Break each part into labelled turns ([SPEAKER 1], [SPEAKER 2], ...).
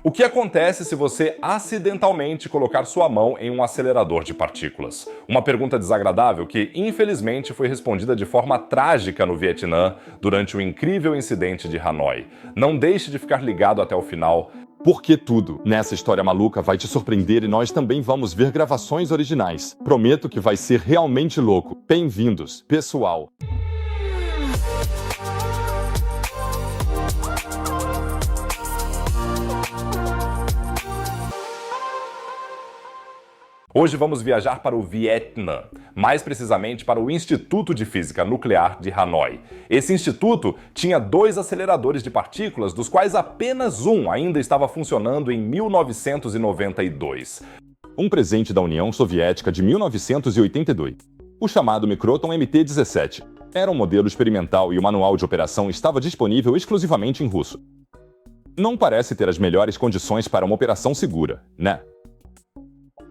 [SPEAKER 1] O que acontece se você acidentalmente colocar sua mão em um acelerador de partículas? Uma pergunta desagradável que, infelizmente, foi respondida de forma trágica no Vietnã durante o incrível incidente de Hanoi. Não deixe de ficar ligado até o final,
[SPEAKER 2] porque tudo nessa história maluca vai te surpreender e nós também vamos ver gravações originais. Prometo que vai ser realmente louco. Bem-vindos, pessoal!
[SPEAKER 1] Hoje vamos viajar para o Vietnã, mais precisamente para o Instituto de Física Nuclear de Hanoi. Esse instituto tinha 2 aceleradores de partículas, dos quais apenas um ainda estava funcionando em 1992.
[SPEAKER 2] Um presente da União Soviética de 1982. O chamado micróton MT-17. Era um modelo experimental e o manual de operação estava disponível exclusivamente em russo. Não parece ter as melhores condições para uma operação segura, né?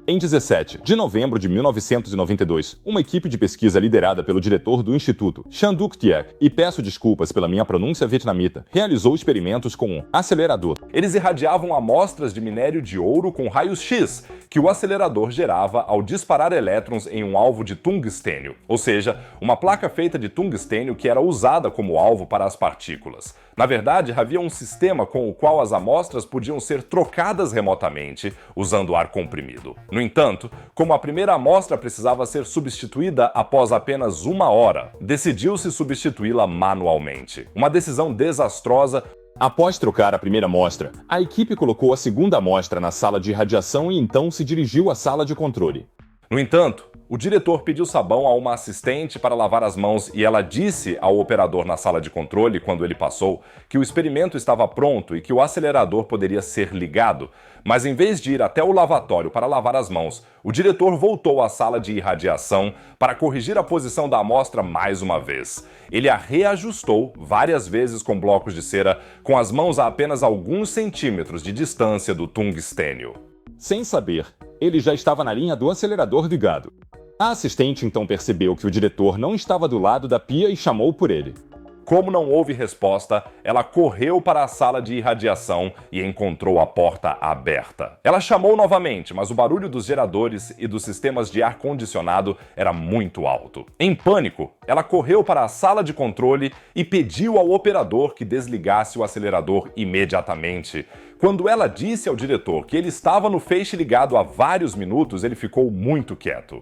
[SPEAKER 2] Em 17 de novembro de 1992, uma equipe de pesquisa liderada pelo diretor do Instituto, Chan Duc Thiec, e peço desculpas pela minha pronúncia vietnamita, realizou experimentos com um acelerador.
[SPEAKER 1] Eles irradiavam amostras de minério de ouro com raios X, que o acelerador gerava ao disparar elétrons em um alvo de tungstênio, ou seja, uma placa feita de tungstênio que era usada como alvo para as partículas. Na verdade, havia um sistema com o qual as amostras podiam ser trocadas remotamente, usando ar comprimido. No entanto, como a primeira amostra precisava ser substituída após apenas 1 hora, decidiu-se substituí-la manualmente. Uma decisão desastrosa.
[SPEAKER 2] Após trocar a primeira amostra, a equipe colocou a segunda amostra na sala de irradiação e então se dirigiu à sala de controle.
[SPEAKER 1] No entanto, o diretor pediu sabão a uma assistente para lavar as mãos e ela disse ao operador na sala de controle, quando ele passou, que o experimento estava pronto e que o acelerador poderia ser ligado. Mas em vez de ir até o lavatório para lavar as mãos, o diretor voltou à sala de irradiação para corrigir a posição da amostra mais uma vez. Ele a reajustou várias vezes com blocos de cera, com as mãos a apenas alguns centímetros de distância do tungstênio.
[SPEAKER 2] Sem saber, ele já estava na linha do acelerador ligado. A assistente então percebeu que o diretor não estava do lado da pia e chamou por ele.
[SPEAKER 1] Como não houve resposta, ela correu para a sala de irradiação e encontrou a porta aberta. Ela chamou novamente, mas o barulho dos geradores e dos sistemas de ar-condicionado era muito alto. Em pânico, ela correu para a sala de controle e pediu ao operador que desligasse o acelerador imediatamente. Quando ela disse ao diretor que ele estava no feixe ligado há vários minutos, ele ficou muito quieto.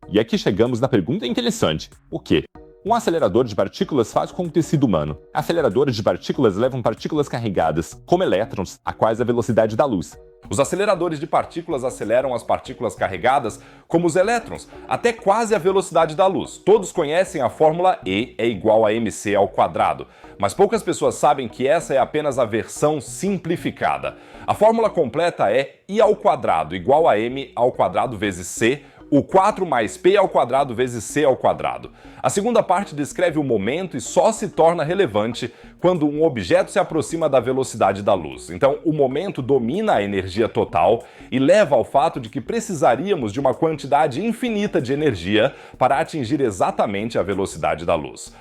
[SPEAKER 2] E aqui chegamos na pergunta interessante. O quê? Um acelerador de partículas faz com o tecido humano. Aceleradores de partículas levam partículas carregadas, como elétrons, a quase a velocidade da luz.
[SPEAKER 1] Os aceleradores de partículas aceleram as partículas carregadas, como os elétrons, até quase a velocidade da luz. Todos conhecem a fórmula E é igual a mc ao quadrado, mas poucas pessoas sabem que essa é apenas a versão simplificada. A fórmula completa é I ao quadrado igual a m ao quadrado vezes c, o 4 mais p ao quadrado vezes c ao quadrado. A segunda parte descreve o momento e só se torna relevante quando um objeto se aproxima da velocidade da luz. Então, o momento domina a energia total e leva ao fato de que precisaríamos de uma quantidade infinita de energia para atingir exatamente a velocidade da luz.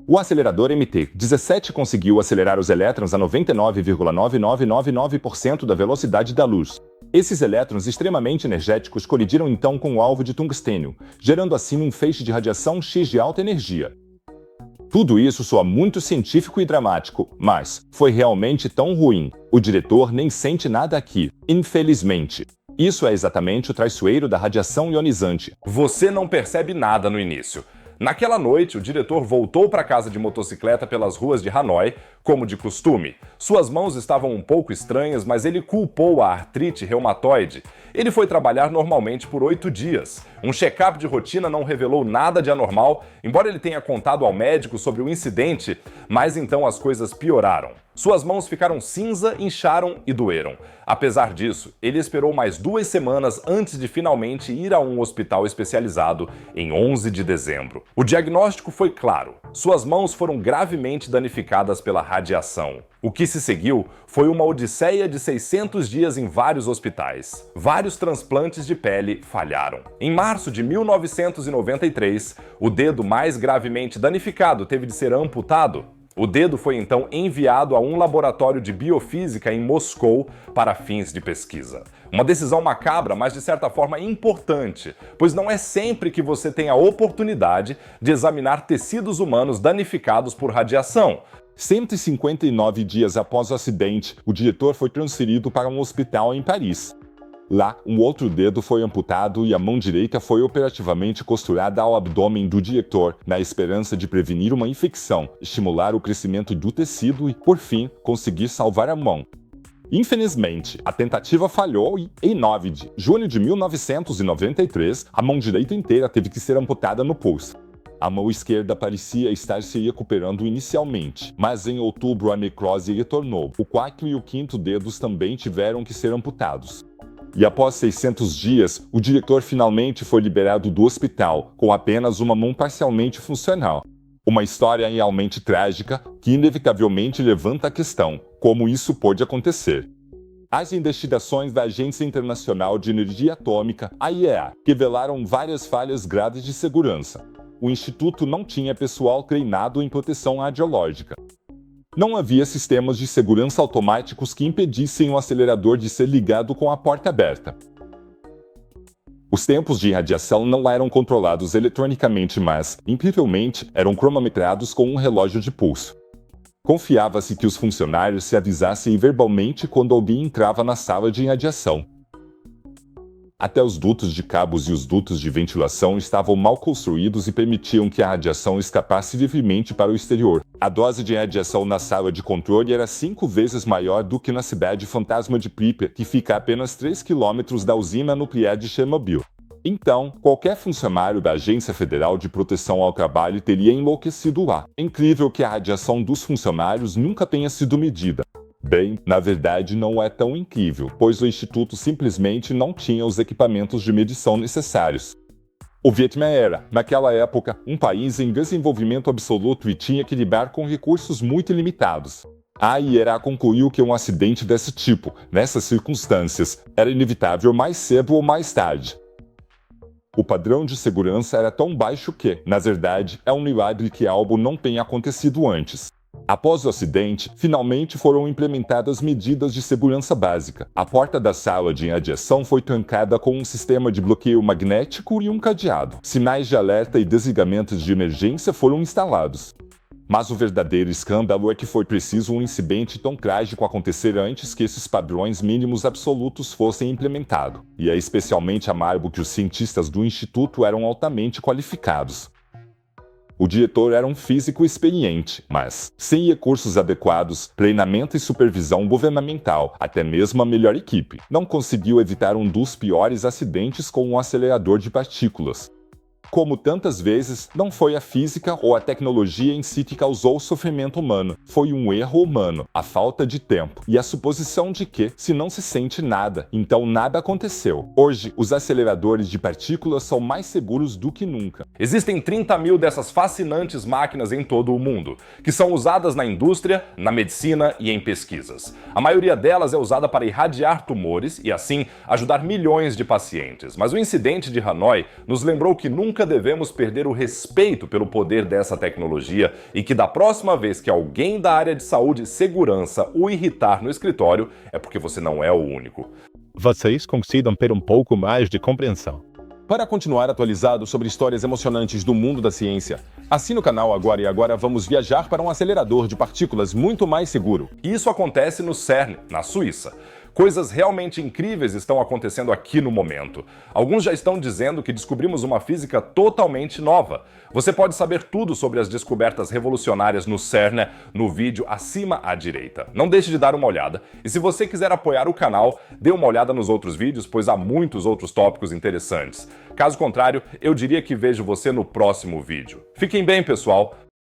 [SPEAKER 2] O acelerador MT-17 conseguiu acelerar os elétrons a 99,9999% da velocidade da luz. Esses elétrons extremamente energéticos colidiram então com o alvo de tungstênio, gerando assim um feixe de radiação X de alta energia. Tudo isso soa muito científico e dramático, mas foi realmente tão ruim. O diretor nem sente nada aqui, infelizmente. Isso é exatamente o traiçoeiro da radiação ionizante.
[SPEAKER 1] Você não percebe nada no início. Naquela noite, o diretor voltou para casa de motocicleta pelas ruas de Hanoi, como de costume. Suas mãos estavam um pouco estranhas, mas ele culpou a artrite reumatoide. Ele foi trabalhar normalmente por 8 dias. Um check-up de rotina não revelou nada de anormal, embora ele tenha contado ao médico sobre o incidente, mas então as coisas pioraram. Suas mãos ficaram cinza, incharam e doeram. Apesar disso, ele esperou mais 2 semanas antes de finalmente ir a um hospital especializado em 11 de dezembro. O diagnóstico foi claro. Suas mãos foram gravemente danificadas pela radiação. O que se seguiu foi uma odisseia de 600 dias em vários hospitais. Vários transplantes de pele falharam. Em março de 1993, o dedo mais gravemente danificado teve de ser amputado. O dedo foi então enviado a um laboratório de biofísica em Moscou para fins de pesquisa. Uma decisão macabra, mas de certa forma importante, pois não é sempre que você tem a oportunidade de examinar tecidos humanos danificados por radiação.
[SPEAKER 2] 159 dias após o acidente, o diretor foi transferido para um hospital em Paris. Lá, um outro dedo foi amputado e a mão direita foi operativamente costurada ao abdômen do diretor, na esperança de prevenir uma infecção, estimular o crescimento do tecido e, por fim, conseguir salvar a mão. Infelizmente, a tentativa falhou e, em 9 de junho de 1993, a mão direita inteira teve que ser amputada no pulso. A mão esquerda parecia estar se recuperando inicialmente, mas em outubro a necrose retornou. O quarto e o quinto dedos também tiveram que ser amputados. E após 600 dias, o diretor finalmente foi liberado do hospital, com apenas uma mão parcialmente funcional. Uma história realmente trágica que inevitavelmente levanta a questão: como isso pode acontecer? As investigações da Agência Internacional de Energia Atômica, AIEA, revelaram várias falhas graves de segurança. O instituto não tinha pessoal treinado em proteção radiológica. Não havia sistemas de segurança automáticos que impedissem o acelerador de ser ligado com a porta aberta. Os tempos de radiação não eram controlados eletronicamente, mas, incrivelmente, eram cronometrados com um relógio de pulso. Confiava-se que os funcionários se avisassem verbalmente quando alguém entrava na sala de radiação. Até os dutos de cabos e os dutos de ventilação estavam mal construídos e permitiam que a radiação escapasse livremente para o exterior. A dose de radiação na sala de controle era 5 vezes maior do que na cidade fantasma de Pripyat, que fica a apenas 3 quilômetros da usina nuclear de Chernobyl. Então, qualquer funcionário da Agência Federal de Proteção ao Trabalho teria enlouquecido lá. É incrível que a radiação dos funcionários nunca tenha sido medida. Bem, na verdade não é tão incrível, pois o Instituto simplesmente não tinha os equipamentos de medição necessários. O Vietnã era, naquela época, um país em desenvolvimento absoluto e tinha que lidar com recursos muito limitados. A AIEA concluiu que um acidente desse tipo, nessas circunstâncias, era inevitável mais cedo ou mais tarde. O padrão de segurança era tão baixo que, na verdade, é um milagre que algo não tenha acontecido antes. Após o acidente, finalmente foram implementadas medidas de segurança básica. A porta da sala de radiação foi trancada com um sistema de bloqueio magnético e um cadeado. Sinais de alerta e desligamentos de emergência foram instalados. Mas o verdadeiro escândalo é que foi preciso um incidente tão trágico acontecer antes que esses padrões mínimos absolutos fossem implementados. E é especialmente amargo que os cientistas do Instituto eram altamente qualificados. O diretor era um físico experiente, mas, sem recursos adequados, treinamento e supervisão governamental, até mesmo a melhor equipe, não conseguiu evitar um dos piores acidentes com um acelerador de partículas. Como tantas vezes, não foi a física ou a tecnologia em si que causou o sofrimento humano. Foi um erro humano, a falta de tempo e a suposição de que, se não se sente nada, então nada aconteceu. Hoje, os aceleradores de partículas são mais seguros do que nunca.
[SPEAKER 1] Existem 30 mil dessas fascinantes máquinas em todo o mundo, que são usadas na indústria, na medicina e em pesquisas. A maioria delas é usada para irradiar tumores e, assim, ajudar milhões de pacientes. Mas o incidente de Hanoi nos lembrou que nunca devemos perder o respeito pelo poder dessa tecnologia e que da próxima vez que alguém da área de saúde e segurança o irritar no escritório, é porque você não é o único.
[SPEAKER 3] Vocês consigam ter um pouco mais de compreensão.
[SPEAKER 4] Para continuar atualizado sobre histórias emocionantes do mundo da ciência, assine o canal agora e agora vamos viajar para um acelerador de partículas muito mais seguro.
[SPEAKER 1] Isso acontece no CERN, na Suíça. Coisas realmente incríveis estão acontecendo aqui no momento. Alguns já estão dizendo que descobrimos uma física totalmente nova. Você pode saber tudo sobre as descobertas revolucionárias no CERN no vídeo acima à direita. Não deixe de dar uma olhada. E se você quiser apoiar o canal, dê uma olhada nos outros vídeos, pois há muitos outros tópicos interessantes. Caso contrário, eu diria que vejo você no próximo vídeo. Fiquem bem, pessoal.